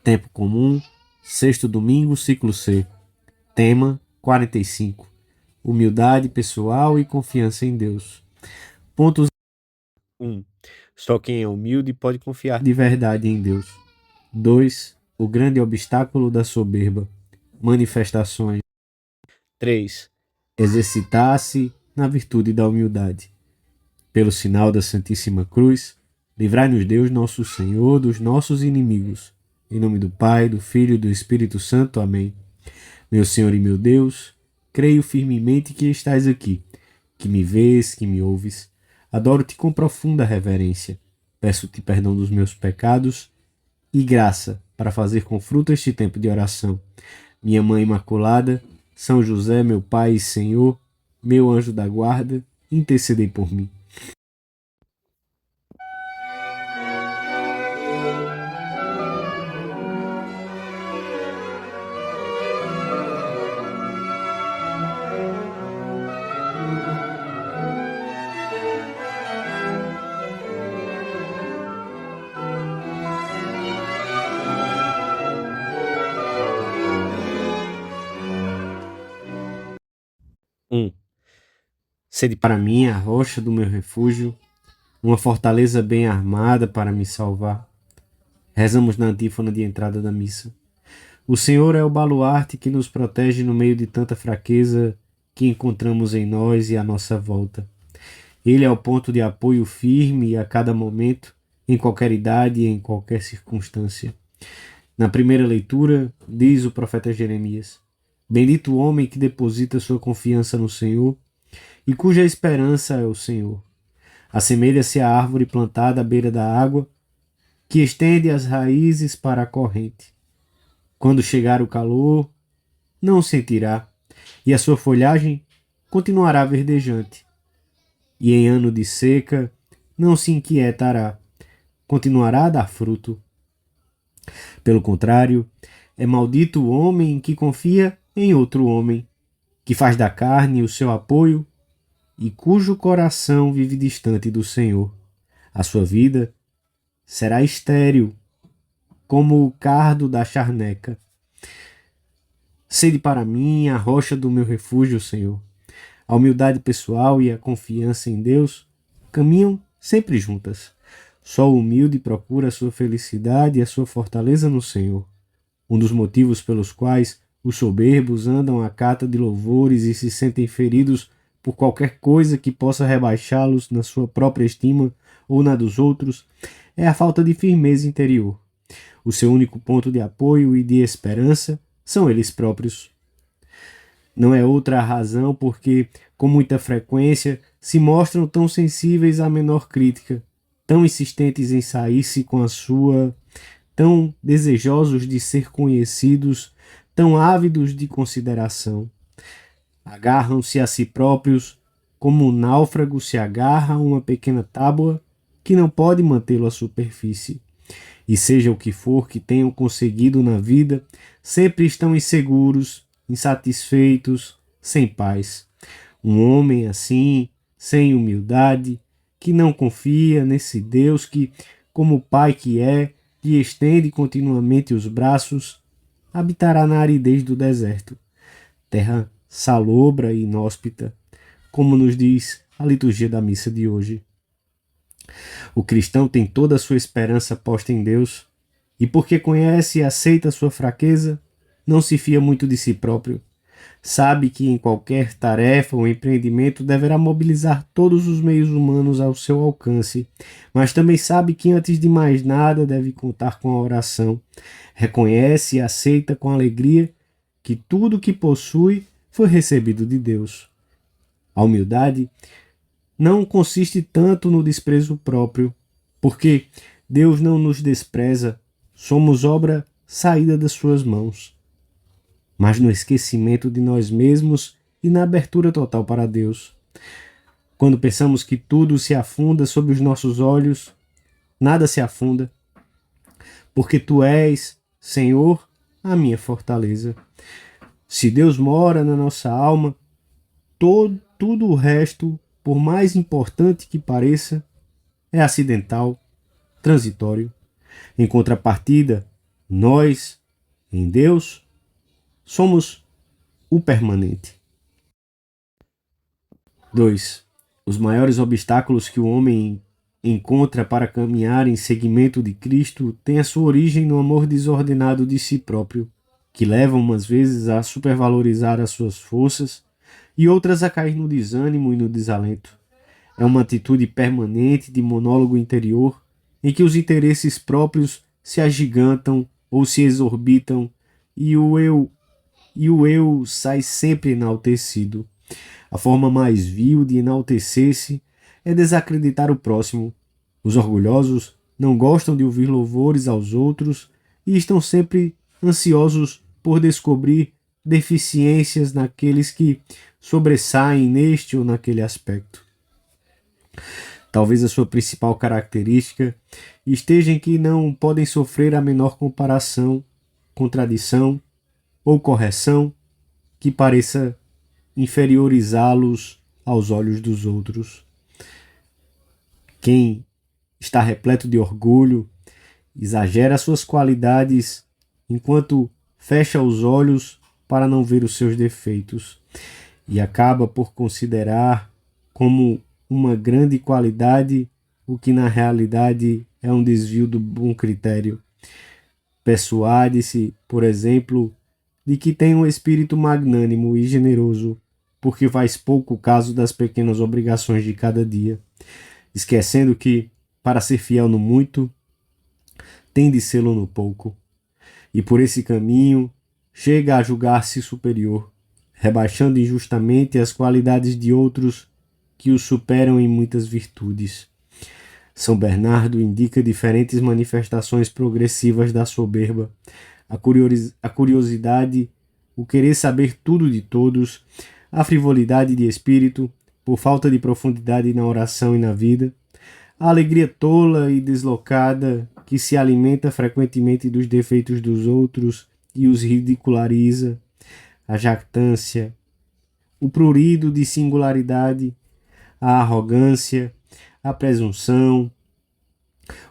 Tempo comum, sexto domingo, ciclo C. Tema 45. Humildade pessoal e confiança em Deus. Pontos 1. Só quem é humilde pode confiar de verdade em Deus. 2. O grande obstáculo da soberba. Manifestações. 3. Exercitar-se na virtude da humildade. Pelo sinal da Santíssima Cruz, livrai-nos Deus, nosso Senhor, dos nossos inimigos. Em nome do Pai, do Filho e do Espírito Santo. Amém. Meu Senhor e meu Deus, creio firmemente que estás aqui, que me vês, que me ouves. Adoro-te com profunda reverência. Peço-te perdão dos meus pecados e graça para fazer com fruto este tempo de oração. Minha Mãe Imaculada, São José, meu Pai e Senhor, meu anjo da guarda, intercedei por mim. Sede para mim a rocha do meu refúgio, uma fortaleza bem armada para me salvar. Rezamos na antífona de entrada da missa. O Senhor é o baluarte que nos protege no meio de tanta fraqueza que encontramos em nós e à nossa volta. Ele é o ponto de apoio firme a cada momento, em qualquer idade e em qualquer circunstância. Na primeira leitura, diz o profeta Jeremias: Bendito o homem que deposita sua confiança no Senhor e cuja esperança é o Senhor. Assemelha-se à árvore plantada à beira da água, que estende as raízes para a corrente. Quando chegar o calor, não o sentirá, e a sua folhagem continuará verdejante. E em ano de seca, não se inquietará, continuará a dar fruto. Pelo contrário, é maldito o homem que confia em outro homem, que faz da carne o seu apoio e cujo coração vive distante do Senhor. A sua vida será estéril, como o cardo da charneca. Sede para mim a rocha do meu refúgio, Senhor. A humildade pessoal e a confiança em Deus caminham sempre juntas. Só o humilde procura a sua felicidade e a sua fortaleza no Senhor. Um dos motivos pelos quais os soberbos andam à cata de louvores e se sentem feridos por qualquer coisa que possa rebaixá-los na sua própria estima ou na dos outros, é a falta de firmeza interior. O seu único ponto de apoio e de esperança são eles próprios. Não é outra a razão porque, com muita frequência, se mostram tão sensíveis à menor crítica, tão insistentes em sair-se com a sua, tão desejosos de ser conhecidos, tão ávidos de consideração. Agarram-se a si próprios como um náufrago se agarra a uma pequena tábua que não pode mantê-lo à superfície. E seja o que for que tenham conseguido na vida, sempre estão inseguros, insatisfeitos, sem paz. Um homem assim, sem humildade, que não confia nesse Deus que, como Pai que é, lhe estende continuamente os braços, habitará na aridez do deserto, terra salobra e inóspita, como nos diz a liturgia da missa de hoje. O cristão tem toda a sua esperança posta em Deus, e porque conhece e aceita a sua fraqueza, não se fia muito de si próprio. Sabe que em qualquer tarefa ou empreendimento deverá mobilizar todos os meios humanos ao seu alcance, mas também sabe que antes de mais nada deve contar com a oração. Reconhece e aceita com alegria que tudo o que possui foi recebido de Deus. A humildade não consiste tanto no desprezo próprio, porque Deus não nos despreza, somos obra saída das suas mãos, mas no esquecimento de nós mesmos e na abertura total para Deus. Quando pensamos que tudo se afunda sob os nossos olhos, nada se afunda, porque Tu és, Senhor, a minha fortaleza. Se Deus mora na nossa alma, tudo o resto, por mais importante que pareça, é acidental, transitório. Em contrapartida, Nós, em Deus, somos o permanente. 2. Os maiores obstáculos que o homem encontra para caminhar em seguimento de Cristo têm a sua origem no amor desordenado de si próprio, que leva umas vezes a supervalorizar as suas forças e outras a cair no desânimo e no desalento. É uma atitude permanente de monólogo interior em que os interesses próprios se agigantam ou se exorbitam e o eu sai sempre enaltecido. A forma mais vil de enaltecer-se é desacreditar o próximo. Os orgulhosos não gostam de ouvir louvores aos outros e estão sempre ansiosos por descobrir deficiências naqueles que sobressaem neste ou naquele aspecto. Talvez a sua principal característica esteja em que não podem sofrer a menor comparação, contradição ou correção que pareça inferiorizá-los aos olhos dos outros. Quem está repleto de orgulho exagera suas qualidades enquanto fecha os olhos para não ver os seus defeitos e acaba por considerar como uma grande qualidade o que na realidade é um desvio do bom critério. Persuade-se, por exemplo, de que tem um espírito magnânimo e generoso, porque faz pouco caso das pequenas obrigações de cada dia, esquecendo que, para ser fiel no muito, tem de sê-lo no pouco. E por esse caminho chega a julgar-se superior, rebaixando injustamente as qualidades de outros que o superam em muitas virtudes. São Bernardo indica diferentes manifestações progressivas da soberba, a curiosidade, o querer saber tudo de todos, a frivolidade de espírito, por falta de profundidade na oração e na vida, a alegria tola e deslocada que se alimenta frequentemente dos defeitos dos outros e os ridiculariza, a jactância, o prurido de singularidade, a arrogância, a presunção,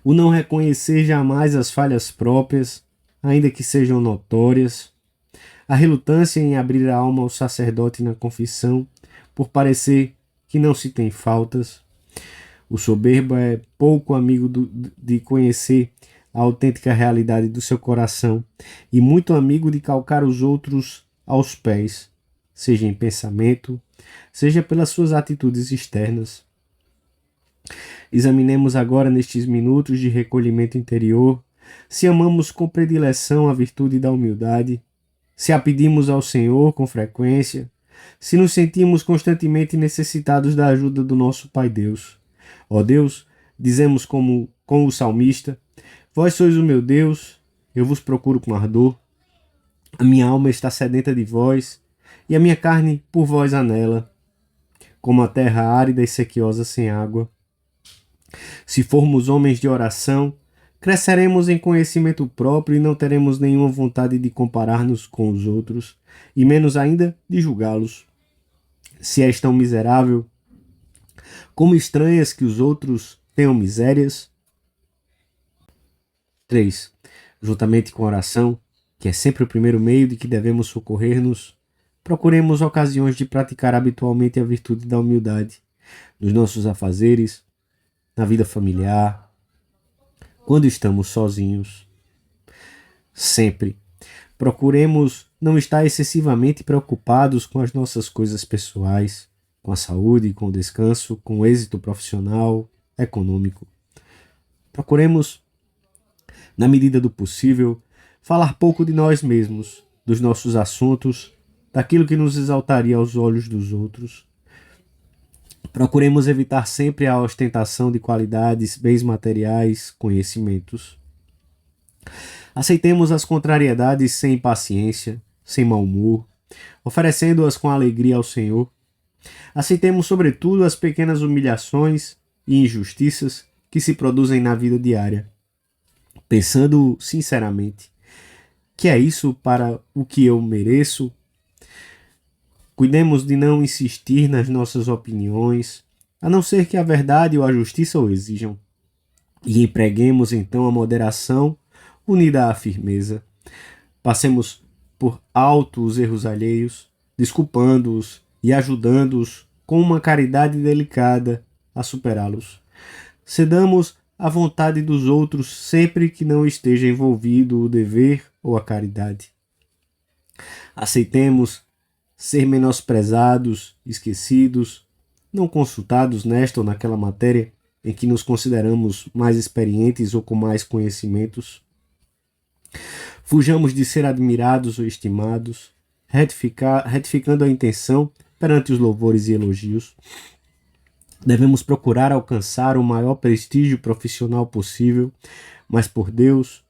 o não reconhecer jamais as falhas próprias, ainda que sejam notórias, a relutância em abrir a alma ao sacerdote na confissão, por parecer que não se tem faltas. O soberbo é pouco amigo de conhecer a autêntica realidade do seu coração e muito amigo de calcar os outros aos pés, seja em pensamento, seja pelas suas atitudes externas. Examinemos agora nestes minutos de recolhimento interior se amamos com predileção a virtude da humildade, se a pedimos ao Senhor com frequência, se nos sentimos constantemente necessitados da ajuda do nosso Pai Deus. Ó Deus, dizemos com o salmista, vós sois o meu Deus, eu vos procuro com ardor, a minha alma está sedenta de vós, e a minha carne por vós anela, como a terra árida e sequiosa sem água. Se formos homens de oração, cresceremos em conhecimento próprio e não teremos nenhuma vontade de comparar-nos com os outros, e menos ainda de julgá-los. Se és tão miserável, como estranhas que os outros tenham misérias? 3. Juntamente com a oração, que é sempre o primeiro meio de que devemos socorrer-nos, procuremos ocasiões de praticar habitualmente a virtude da humildade, nos nossos afazeres, na vida familiar, quando estamos sozinhos. Sempre procuremos não estar excessivamente preocupados com as nossas coisas pessoais, com a saúde, com o descanso, com o êxito profissional, econômico. Procuremos, na medida do possível, falar pouco de nós mesmos, dos nossos assuntos, daquilo que nos exaltaria aos olhos dos outros. Procuremos evitar sempre a ostentação de qualidades, bens materiais, conhecimentos. Aceitemos as contrariedades sem impaciência, sem mau humor, oferecendo-as com alegria ao Senhor. Aceitemos, sobretudo, as pequenas humilhações e injustiças que se produzem na vida diária, pensando sinceramente, que é isso para o que eu mereço? Cuidemos de não insistir nas nossas opiniões, a não ser que a verdade ou a justiça o exijam. E empreguemos então a moderação unida à firmeza. Passemos por alto os erros alheios, desculpando-os e ajudando-os com uma caridade delicada a superá-los. Cedamos à vontade dos outros sempre que não esteja envolvido o dever ou a caridade. Aceitemos ser menosprezados, esquecidos, não consultados nesta ou naquela matéria em que nos consideramos mais experientes ou com mais conhecimentos. Fujamos de ser admirados ou estimados, retificando a intenção perante os louvores e elogios. Devemos procurar alcançar o maior prestígio profissional possível, mas por Deus,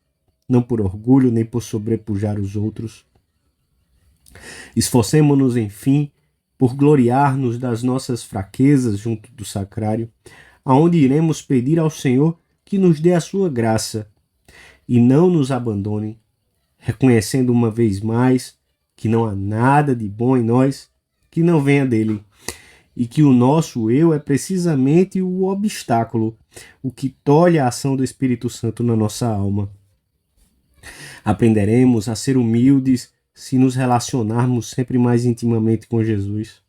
não por orgulho nem por sobrepujar os outros. Esforcemo-nos, enfim, por gloriar-nos das nossas fraquezas junto do sacrário, aonde iremos pedir ao Senhor que nos dê a sua graça e não nos abandone, reconhecendo uma vez mais que não há nada de bom em nós que não venha dele, e que o nosso eu é precisamente o obstáculo, o que tolhe a ação do Espírito Santo na nossa alma. Aprenderemos a ser humildes se nos relacionarmos sempre mais intimamente com Jesus.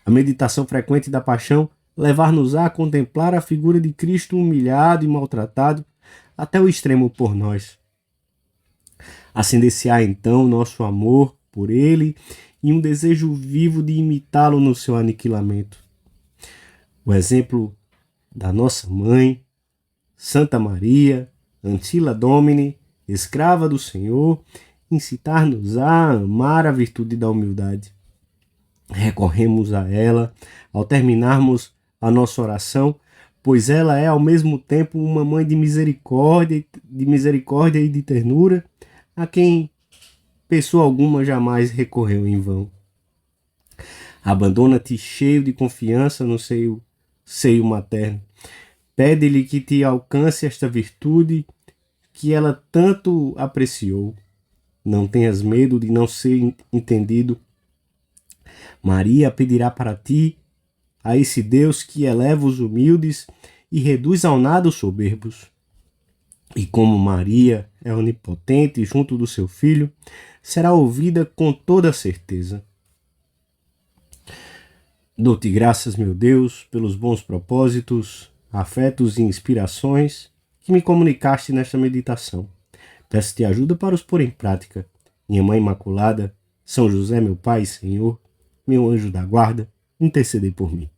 A meditação frequente da paixão levar-nos-á a contemplar a figura de Cristo humilhado e maltratado até o extremo por nós. Acender-se-á então nosso amor por ele e um desejo vivo de imitá-lo no seu aniquilamento. O exemplo da nossa mãe, Santa Maria, Ancilla Domini, escrava do Senhor, incitar-nos a amar a virtude da humildade. Recorremos a ela ao terminarmos a nossa oração, pois ela é ao mesmo tempo uma mãe de misericórdia e de ternura, a quem pessoa alguma jamais recorreu em vão. Abandona-te cheio de confiança no seio materno. Pede-lhe que te alcance esta virtude que ela tanto apreciou. Não tenhas medo de não ser entendido. Maria pedirá para ti a esse Deus que eleva os humildes e reduz ao nada os soberbos. E como Maria é onipotente junto do seu filho, será ouvida com toda certeza. Dou-te graças, meu Deus, pelos bons propósitos, afetos e inspirações que me comunicaste nesta meditação. Peço-te ajuda para os pôr em prática. Minha Mãe Imaculada, São José, meu Pai e Senhor, meu anjo da guarda, intercedei por mim.